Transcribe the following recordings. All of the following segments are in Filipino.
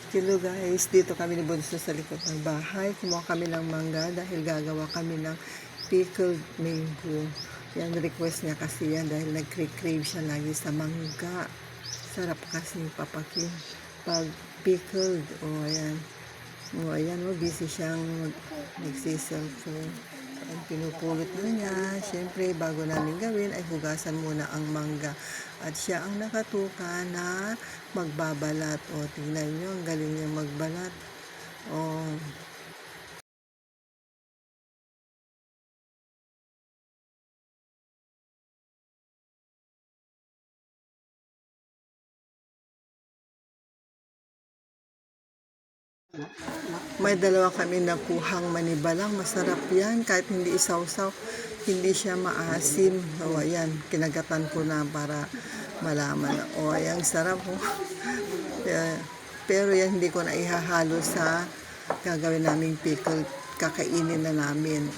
Hello guys, dito kami ni Bunso sa likod ng bahay. Kumuha kami ng mangga dahil gagawa kami ng pickled mango. Yan, request niya kasi yan dahil nag-crave siya lagi sa mangga. Sarap kasi papakin pag pickled. Ayan. Ayan, busy siyang nagsiselfone. Ang pinupulot na niya. Siyempre, bago namin gawin ay hugasan muna ang mangga. At siya ang nakatuka na magbabalat. Tingnan nyo, ang galing niya magbalat. May dalawa kami nakuhang manibalang. Masarap yan. Kahit hindi isawsaw, hindi siya maasim. Ayan, kinagatan ko na para malaman. Ayan, sarap. Pero yan, hindi ko na ihahalo sa gagawin naming pickle. Kakainin na namin.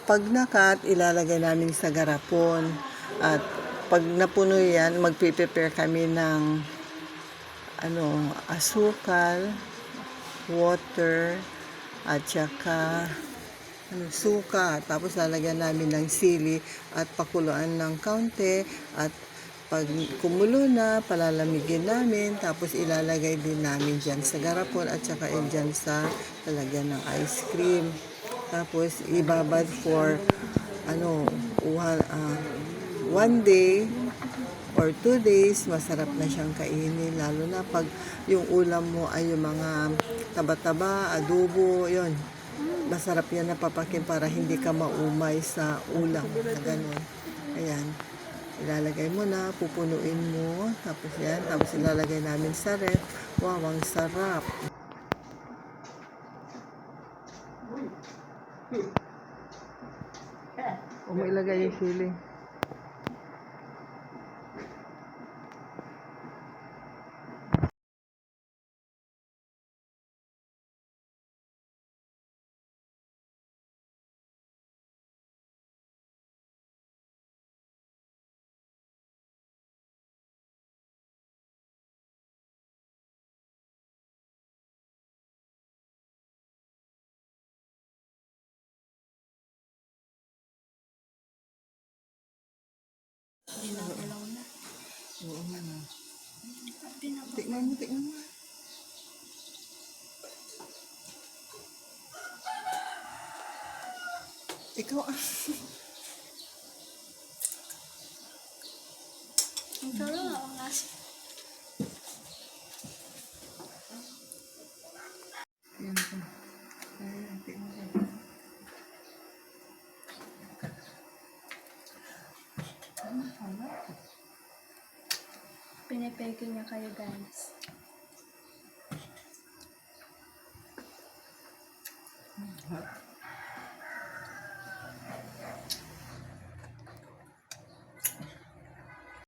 Pag nakat, ilalagay namin sa garapon. At pag napuno yan, magpe-prepare kami ng asukal, water, at saka suka. Tapos lalagyan namin ng sili at pakuluan ng kaunti. At pag kumulo na, palalamigin namin. Tapos ilalagay din namin dyan sa garapon at saka dyan sa lalagyan ng ice cream. Tapos ibabad for 1 day or 2 days. Masarap na siyang kainin, lalo na pag yung ulam mo ay yung mga taba-taba, adobo, yon. Masarap yan na papakin para hindi ka maumay sa ulam na ganun. Ayan, ilalagay mo na, pupunuin mo, tapos yan, tapos ilalagay namin sa ref. Wow, ang sarap. Mo ilagay yung sili. Dinagalaw na. Oo nga na. Tignan mo. Ikaw Ang sarap ang asin. Yan po. Ayan, tignan mo. Pinipeke niya kayo guys. Hot.